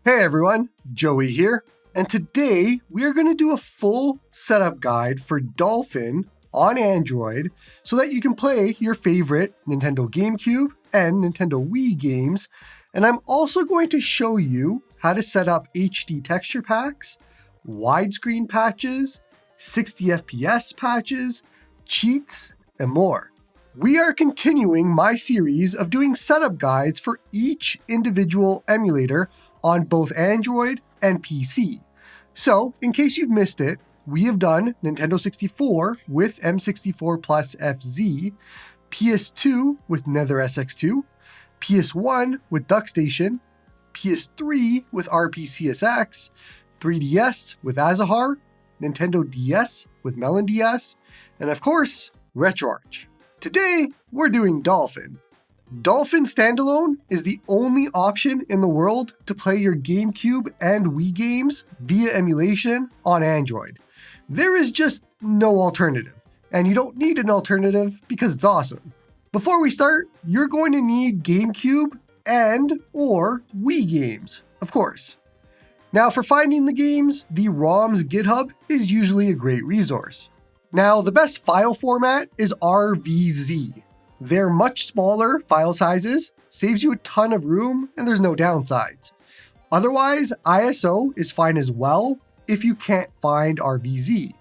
Hey everyone, Joey here, and today we are going to do a full setup guide for Dolphin on Android so that you can play your favorite Nintendo GameCube and Nintendo Wii games, and I'm also going to show you how to set up HD texture packs, widescreen patches, 60 FPS patches, cheats, and more. We are continuing my series of doing setup guides for each individual emulator on both Android and PC. So, in case you've missed it, we have done Nintendo 64 with M64 plus FZ, PS2 with Nether SX2, PS1 with DuckStation, PS3 with RPCSX, 3DS with Azahar, Nintendo DS with Melon DS, and of course, RetroArch. Today, we're doing Dolphin. Dolphin Standalone is the only option in the world to play your GameCube and Wii games via emulation on Android. There is just no alternative, and you don't need an alternative because it's awesome. Before we start, you're going to need GameCube and or Wii games, of course. Now for finding the games, the ROM's GitHub is usually a great resource. Now the best file format is RVZ. They're much smaller file sizes, saves you a ton of room, and there's no downsides. Otherwise, ISO is fine as well if you can't find RVZ.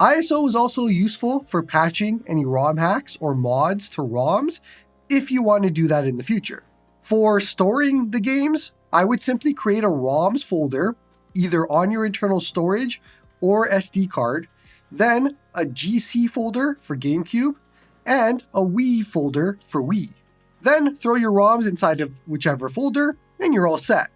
ISO is also useful for patching any ROM hacks or mods to ROMs if you want to do that in the future. For storing the games, I would simply create a ROMs folder, either on your internal storage or SD card, then a GC folder for GameCube, and a Wii folder for Wii. Then throw your ROMs inside of whichever folder, and you're all set.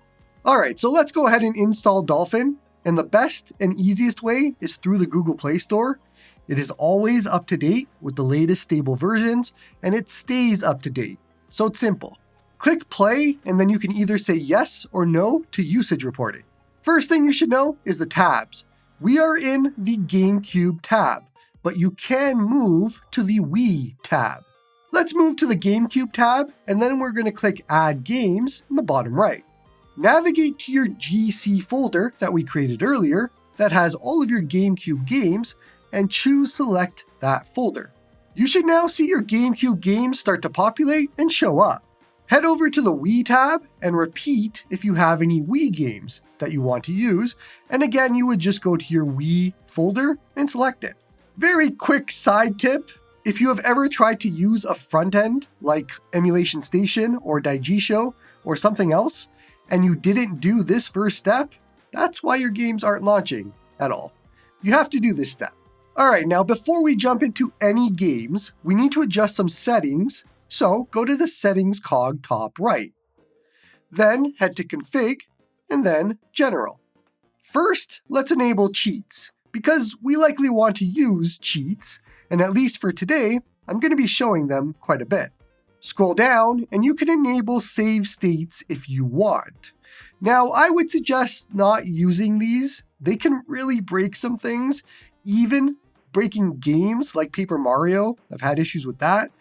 Alright, so let's go ahead and install Dolphin, and the best and easiest way is through the Google Play Store. It is always up to date with the latest stable versions, and it stays up to date. So it's simple. Click play, and then you can either say yes or no to usage reporting. First thing you should know is the tabs. We are in the GameCube tab, but you can move to the Wii tab. Let's move to the GameCube tab, and then we're going to click Add Games in the bottom right. Navigate to your GC folder that we created earlier that has all of your GameCube games, and choose Select that folder. You should now see your GameCube games start to populate and show up. Head over to the Wii tab and repeat if you have any Wii games that you want to use, and again you would just go to your Wii folder and select it. Very quick side tip, if you have ever tried to use a front end like Emulation Station or Daigisho or something else, and you didn't do this first step, that's why your games aren't launching at all. You have to do this step. Alright, now before we jump into any games, we need to adjust some settings, so go to the settings cog top right. Then head to Config, and then General. First, let's enable cheats, because we likely want to use cheats, and at least for today, I'm going to be showing them quite a bit. Scroll down, and you can enable save states if you want. Now, I would suggest not using these. They can really break some things, even breaking games like Paper Mario. I've had issues with that,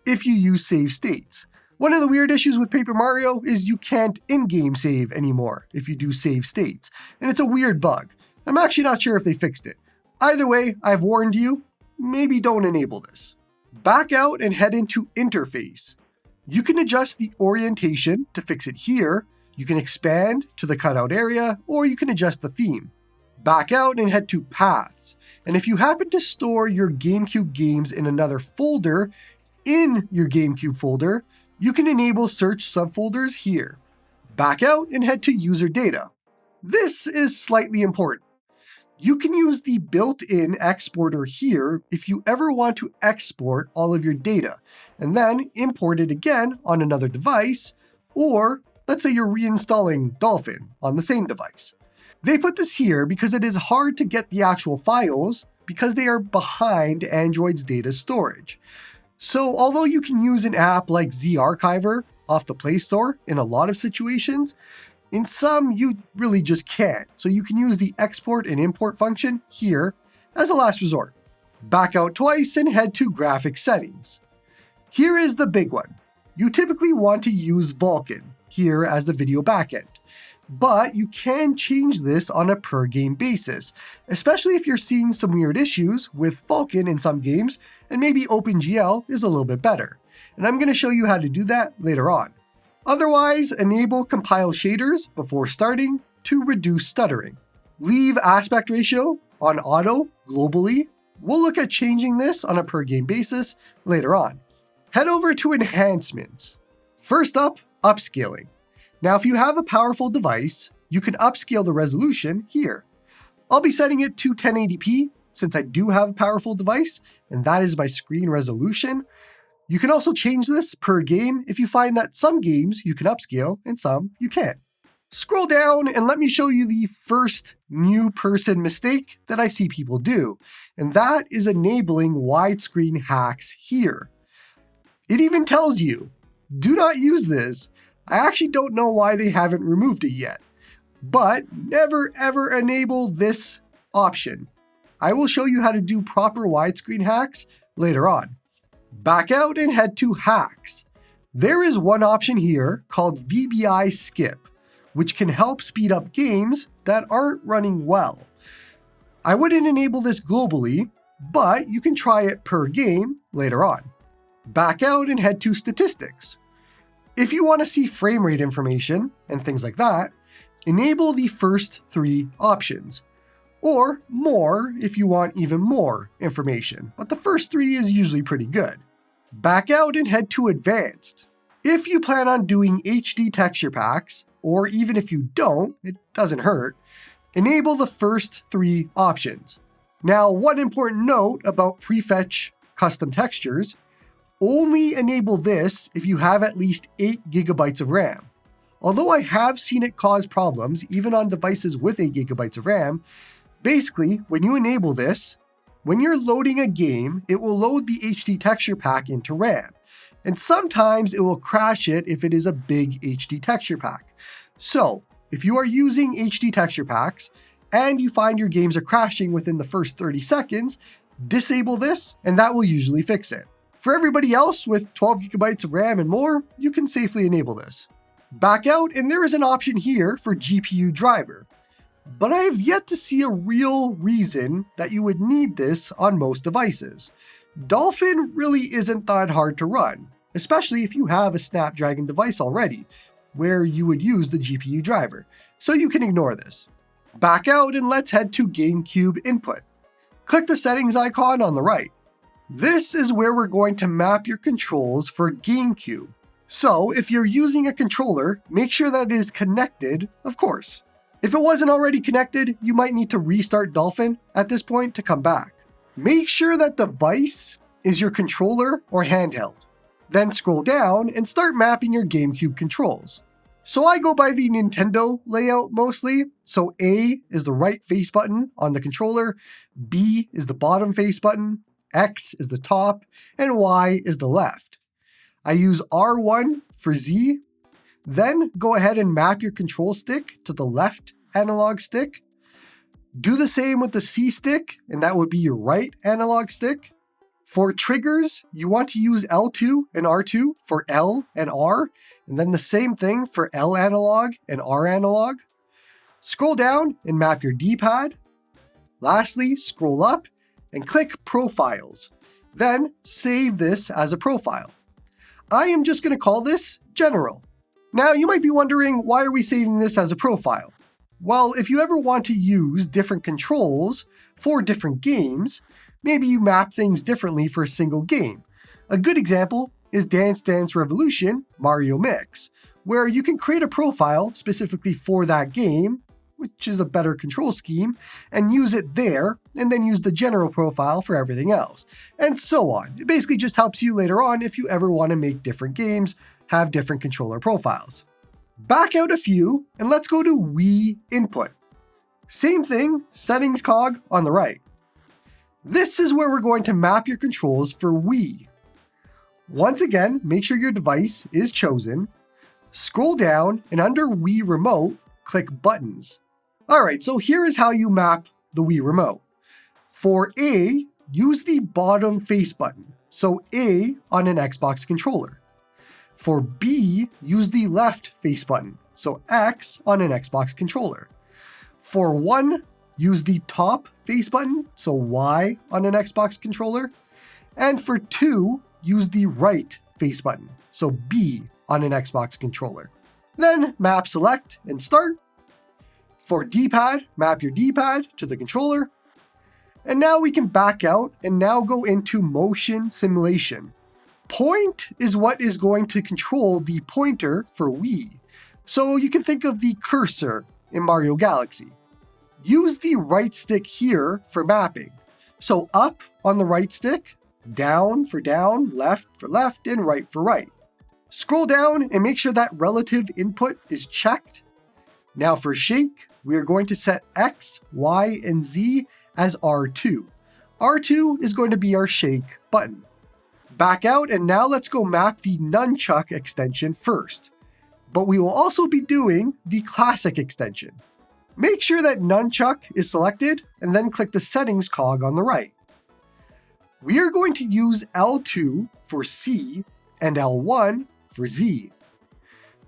if you use save states. One of the weird issues with Paper Mario is you can't in-game save anymore if you do save states, and it's a weird bug. I'm actually not sure if they fixed it. Either way, I've warned you, maybe don't enable this. Back out and head into Interface. You can adjust the orientation to fix it here, you can expand to the cutout area, or you can adjust the theme. Back out and head to Paths. And if you happen to store your GameCube games in another folder in your GameCube folder, you can enable search subfolders here. Back out and head to User Data. This is slightly important. You can use the built-in exporter here if you ever want to export all of your data, and then import it again on another device, or let's say you're reinstalling Dolphin on the same device. They put this here because it is hard to get the actual files because they are behind Android's data storage. So although you can use an app like ZArchiver off the Play Store in a lot of situations, in some, you really just can't, so you can use the export and import function here as a last resort. Back out twice and head to graphics settings. Here is the big one. You typically want to use Vulkan here as the video backend. but you can change this on a per game basis, especially if you're seeing some weird issues with Vulkan in some games, and maybe OpenGL is a little bit better. And I'm going to show you how to do that later on. Otherwise, enable compile shaders before starting to reduce stuttering. Leave aspect ratio on auto globally. We'll look at changing this on a per game basis later on. Head over to enhancements. First up, upscaling. Now, if you have a powerful device, you can upscale the resolution here. I'll be setting it to 1080p since I do have a powerful device, and that is my screen resolution. You can also change this per game if you find that some games you can upscale and some you can't. Scroll down and let me show you the first new person mistake that I see people do, and that is enabling widescreen hacks here. It even tells you, do not use this. I actually don't know why they haven't removed it yet, but never ever enable this option. I will show you how to do proper widescreen hacks later on. Back out and head to hacks. There is one option here called VBI skip, which can help speed up games that aren't running well. I wouldn't enable this globally, but you can try it per game later on. Back out and head to statistics. If you want to see frame rate information and things like that, enable the first three options. Or more if you want even more information, but the first three is usually pretty good. Back out and head to advanced. If you plan on doing HD texture packs, or even if you don't, it doesn't hurt, enable the first three options. Now, one important note about prefetch custom textures, only enable this if you have at least 8 GB of RAM. Although I have seen it cause problems even on devices with 8 GB of RAM, basically, when you enable this, when you're loading a game, it will load the HD texture pack into RAM. And sometimes it will crash it if it is a big HD texture pack. So, if you are using HD texture packs and you find your games are crashing within the first 30 seconds, disable this and that will usually fix it. For everybody else with 12 GB of RAM and more, you can safely enable this. Back out and there is an option here for GPU driver. But I have yet to see a real reason that you would need this on most devices. Dolphin really isn't that hard to run, especially if you have a Snapdragon device already, where you would use the GPU driver, so you can ignore this. Back out and let's head to GameCube Input. Click the settings icon on the right. This is where we're going to map your controls for GameCube. So if you're using a controller, make sure that it is connected, of course. If it wasn't already connected, you might need to restart Dolphin at this point to come back. Make sure that device is your controller or handheld. Then scroll down and start mapping your GameCube controls. So I go by the Nintendo layout mostly. So A is the right face button on the controller, B is the bottom face button, X is the top, and Y is the left. I use R1 for Z. Then go ahead and map your control stick to the left analog stick. Do the same with the C stick, and that would be your right analog stick. For triggers, you want to use L2 and R2 for L and R, and then the same thing for L analog and R analog. Scroll down and map your D-pad. Lastly, scroll up and click Profiles. Then save this as a profile. I am just going to call this General. Now, you might be wondering, why are we saving this as a profile? Well, if you ever want to use different controls for different games, maybe you map things differently for a single game. A good example is Dance Dance Revolution Mario Mix, where you can create a profile specifically for that game, which is a better control scheme, and use it there, and then use the general profile for everything else, and so on. It basically just helps you later on if you ever want to make different games have different controller profiles. Back out a few, and let's go to Wii Input. Same thing, settings cog on the right. This is where we're going to map your controls for Wii. Once again, make sure your device is chosen. Scroll down, and under Wii Remote, click Buttons. Alright, so here is how you map the Wii Remote. For A, use the bottom face button, so A on an Xbox controller. For B, use the left face button, so X on an Xbox controller. For 1, use the top face button, so Y on an Xbox controller. And for 2, use the right face button, so B on an Xbox controller. Then map select and start. For D-pad, map your D-pad to the controller. And now we can back out and now go into motion simulation. Point is what is going to control the pointer for Wii. So you can think of the cursor in Mario Galaxy. Use the right stick here for mapping. So up on the right stick, down for down, left for left, and right for right. Scroll down and make sure that relative input is checked. Now for shake, we are going to set X, Y, and Z as R2. R2 is going to be our shake button. Back out and now let's go map the Nunchuk extension first. But we will also be doing the classic extension. Make sure that Nunchuk is selected and then click the settings cog on the right. We are going to use L2 for C and L1 for Z.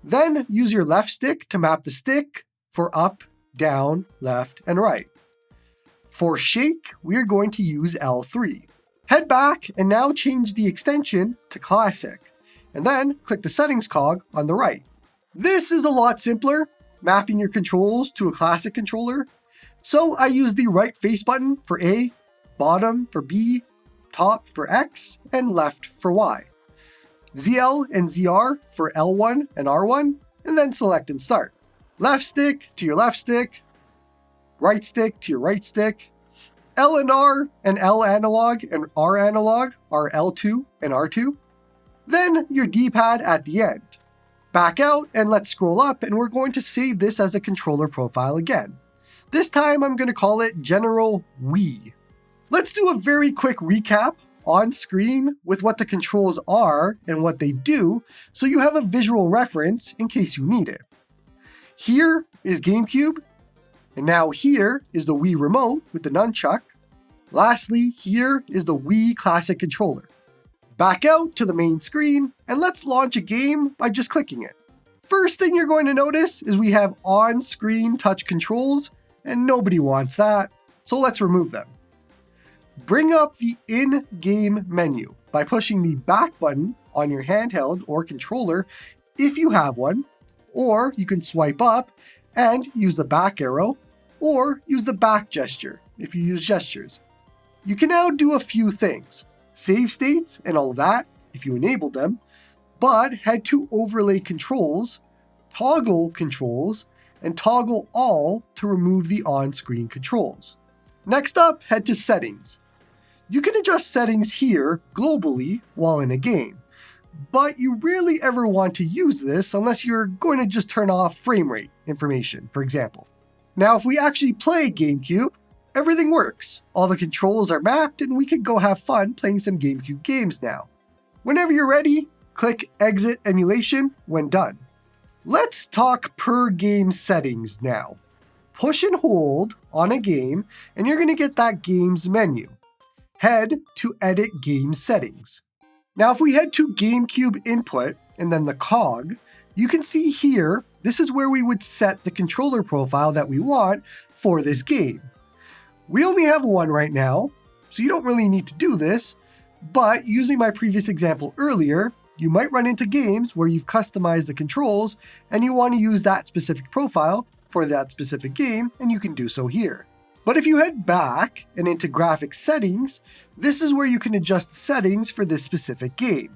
Then use your left stick to map the stick for up, down, left, and right. For shake, we are going to use L3. Head back and now change the extension to classic, and then click the settings cog on the right. This is a lot simpler, mapping your controls to a classic controller. So I use the right face button for A, bottom for B, top for X, and left for Y. ZL and ZR for L1 and R1, and then select and start. Left stick to your left stick, right stick to your right stick. L and R and L analog and R analog are L2 and R2. Then your D-pad at the end. Back out and let's scroll up, and we're going to save this as a controller profile again. This time I'm going to call it General Wii. Let's do a very quick recap on screen with what the controls are and what they do, so you have a visual reference in case you need it. Here is GameCube, and now here is the Wii Remote with the Nunchuk. Lastly, here is the Wii Classic controller. Back out to the main screen, and let's launch a game by just clicking it. First thing you're going to notice is we have on-screen touch controls, and nobody wants that, so let's remove them. Bring up the in-game menu by pushing the back button on your handheld or controller if you have one, or you can swipe up and use the back arrow, or use the back gesture if you use gestures. You can now do a few things, save states and all of that if you enable them, but head to overlay controls, toggle controls, and toggle all to remove the on-screen controls. Next up, head to settings. You can adjust settings here globally while in a game, but you rarely ever want to use this unless you're going to just turn off frame rate information, for example. Now, if we actually play GameCube, everything works. All the controls are mapped and we can go have fun playing some GameCube games now. Whenever you're ready, click Exit Emulation when done. Let's talk per game settings now. Push and hold on a game and you're going to get that game's menu. Head to Edit Game Settings. Now if we head to GameCube Input and then the cog, you can see here, this is where we would set the controller profile that we want for this game. We only have one right now, so you don't really need to do this, but using my previous example earlier, you might run into games where you've customized the controls and you want to use that specific profile for that specific game, and you can do so here. But if you head back and into graphics settings, this is where you can adjust the settings for this specific game.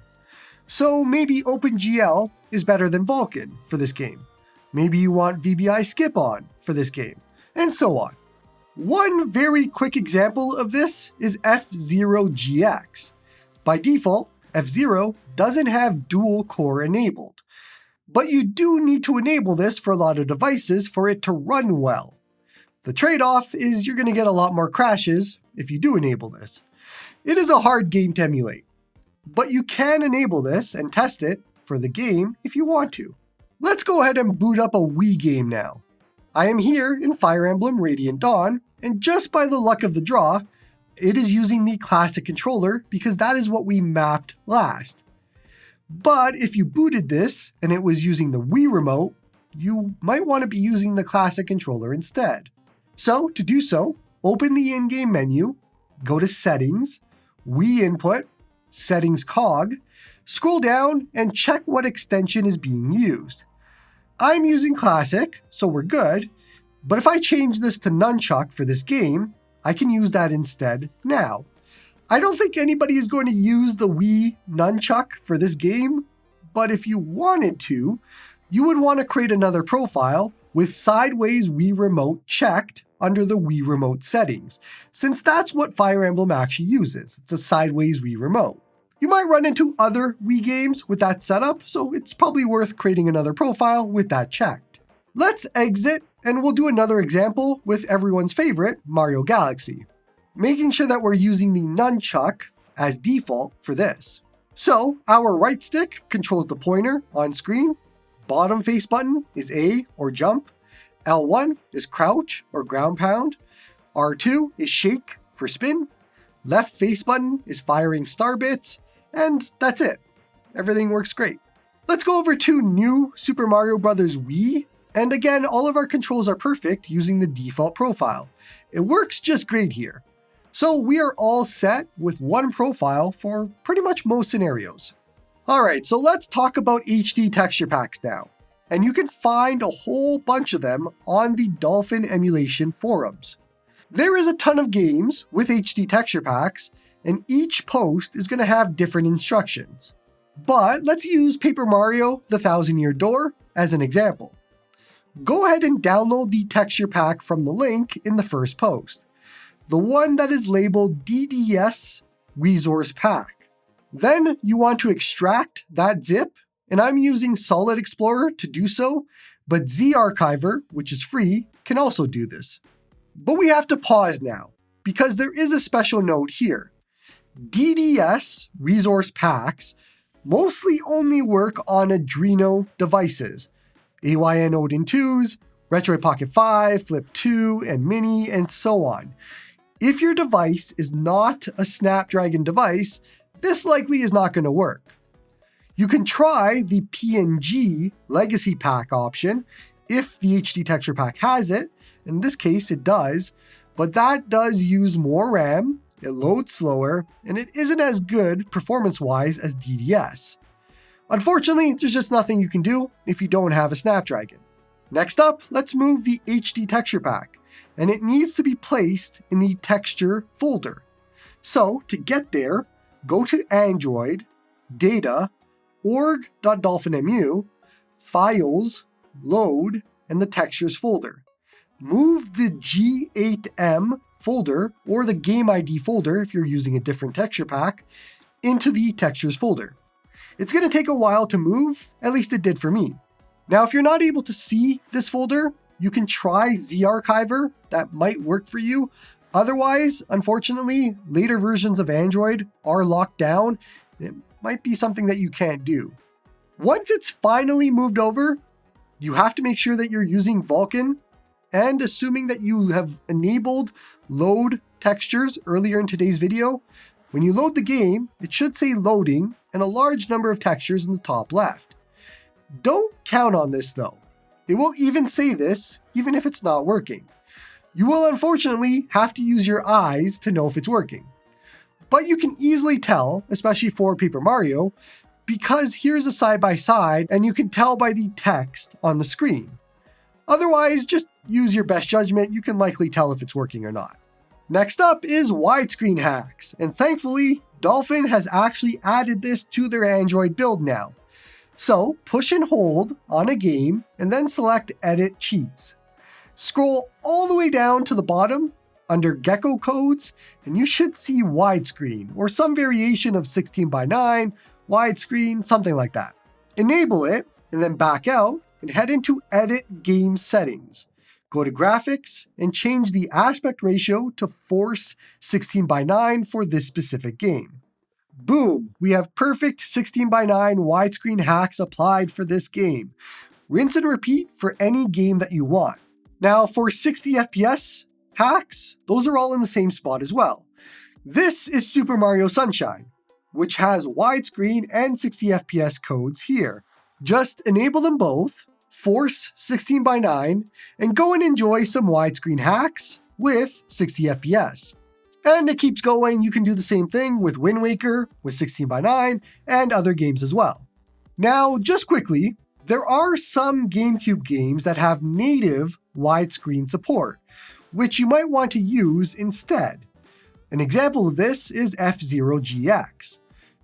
So maybe OpenGL is better than Vulkan for this game. Maybe you want VBI skip on for this game, and so on. One very quick example of this is F-Zero GX. By default, F-Zero doesn't have dual core enabled, but you do need to enable this for a lot of devices for it to run well. The trade-off is you're going to get a lot more crashes if you do enable this. It is a hard game to emulate, but you can enable this and test it for the game if you want to. Let's go ahead and boot up a Wii game now. I am here in Fire Emblem Radiant Dawn, and just by the luck of the draw, it is using the classic controller because that is what we mapped last. But if you booted this and it was using the Wii remote, you might want to be using the classic controller instead. So to do so, open the in-game menu, go to Settings, Wii Input, Settings Cog, scroll down and check what extension is being used. I'm using Classic, so we're good, but if I change this to Nunchuk for this game, I can use that instead now. I don't think anybody is going to use the Wii Nunchuk for this game, but if you wanted to, you would want to create another profile with Sideways Wii Remote checked under the Wii Remote settings, since that's what Fire Emblem actually uses. It's a Sideways Wii Remote. You might run into other Wii games with that setup, so it's probably worth creating another profile with that checked. Let's exit and we'll do another example with everyone's favorite, Mario Galaxy, making sure that we're using the Nunchuk as default for this. So our right stick controls the pointer on screen, bottom face button is A or jump, L1 is crouch or ground pound, R2 is shake for spin, left face button is firing star bits, and that's it. Everything works great. Let's go over to New Super Mario Bros. Wii, and again, all of our controls are perfect using the default profile. It works just great here. So we are all set with one profile for pretty much most scenarios. Alright, so let's talk about HD texture packs now. And you can find a whole bunch of them on the Dolphin emulation forums. There is a ton of games with HD texture packs, and each post is going to have different instructions. But let's use Paper Mario: The Thousand Year Door as an example. Go ahead and download the texture pack from the link in the first post, the one that is labeled DDS Resource Pack. Then you want to extract that zip, and I'm using Solid Explorer to do so, but ZArchiver, which is free, can also do this. But we have to pause now, because there is a special note here. DDS resource packs mostly only work on Adreno devices, AYN Odin 2s, Retroid Pocket 5, Flip 2, and Mini, and so on. If your device is not a Snapdragon device, this likely is not going to work. You can try the PNG Legacy Pack option if the HD texture pack has it. In this case, it does, but that does use more RAM, it loads slower, and it isn't as good performance-wise as DDS. Unfortunately, there's just nothing you can do if you don't have a Snapdragon. Next up, let's move the HD texture pack, and it needs to be placed in the texture folder. So to get there, go to Android, Data, org.dolphinmu, Files, Load, and the Textures folder. Move the G8M folder, or the Game ID folder if you're using a different texture pack, into the Textures folder. It's going to take a while to move, at least it did for me. Now, if you're not able to see this folder, you can try ZArchiver, that might work for you. Otherwise, unfortunately, later versions of Android are locked down. It might be something that you can't do. Once it's finally moved over, you have to make sure that you're using Vulkan, and assuming that you have enabled load textures earlier in today's video, when you load the game, it should say loading and a large number of textures in the top left. Don't count on this though. It will even say this, even if it's not working. You will unfortunately have to use your eyes to know if it's working. But you can easily tell, especially for Paper Mario, because here's a side-by-side and you can tell by the text on the screen. Otherwise, just use your best judgment, you can likely tell if it's working or not. Next up is widescreen hacks, and thankfully, Dolphin has actually added this to their Android build now. So push and hold on a game and then select Edit Cheats. Scroll all the way down to the bottom under Gecko Codes, and you should see widescreen or some variation of 16:9, widescreen, something like that. Enable it and then back out and head into Edit Game Settings. Go to Graphics and change the aspect ratio to Force 16:9 for this specific game. Boom! We have perfect 16:9 widescreen hacks applied for this game. Rinse and repeat for any game that you want. Now for 60 FPS hacks, those are all in the same spot as well. This is Super Mario Sunshine, which has widescreen and 60 FPS codes here. Just enable them both, force 16:9, and go and enjoy some widescreen hacks with 60 FPS. And it keeps going. You can do the same thing with Wind Waker with 16:9 and other games as well. Now, just quickly, there are some GameCube games that have native widescreen support, which you might want to use instead. An example of this is F-Zero GX.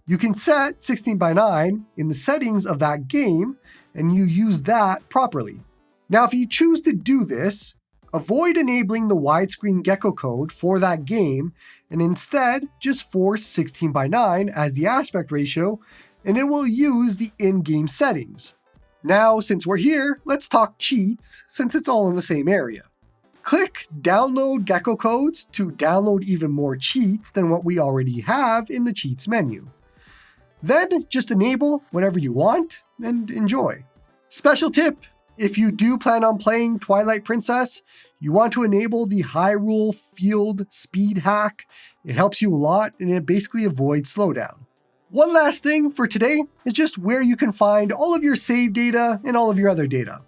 You can set 16:9 in the settings of that game, and you use that properly. Now, if you choose to do this, avoid enabling the widescreen gecko code for that game, and instead just force 16:9 as the aspect ratio, and it will use the in-game settings. Now, since we're here, let's talk cheats, since it's all in the same area. Click Download Gecko Codes to download even more cheats than what we already have in the cheats menu. Then just enable whatever you want and enjoy. Special tip, if you do plan on playing Twilight Princess, you want to enable the Hyrule Field Speed Hack. It helps you a lot and it basically avoids slowdown. One last thing for today is just where you can find all of your save data and all of your other data.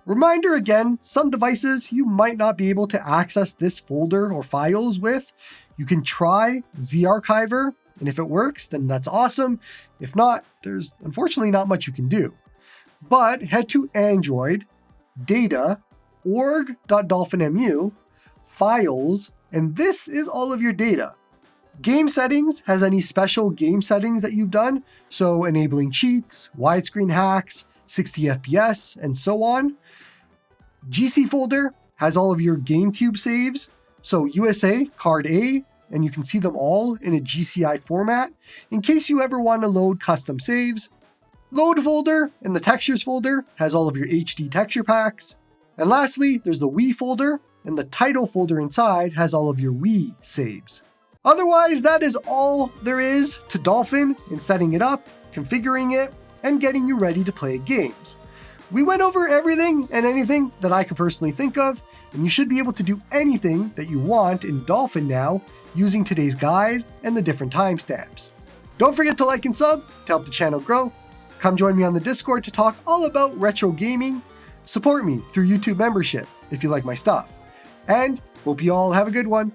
Reminder again, some devices you might not be able to access this folder or files with. You can try ZArchiver, and if it works, then that's awesome. If not, there's unfortunately not much you can do. But head to Android, data, org.dolphinmu, files, and this is all of your data. Game settings has any special game settings that you've done, so enabling cheats, widescreen hacks, 60 FPS, and so on. GC folder has all of your GameCube saves, so USA, card A, and you can see them all in a GCI format in case you ever want to load custom saves. Load folder in the textures folder has all of your HD texture packs. And lastly, there's the Wii folder, and the title folder inside has all of your Wii saves. Otherwise, that is all there is to Dolphin in setting it up, configuring it, and getting you ready to play games. We went over everything and anything that I could personally think of, and you should be able to do anything that you want in Dolphin now using today's guide and the different timestamps. Don't forget to like and sub to help the channel grow. Come join me on the Discord to talk all about retro gaming. Support me through YouTube membership if you like my stuff. And hope you all have a good one.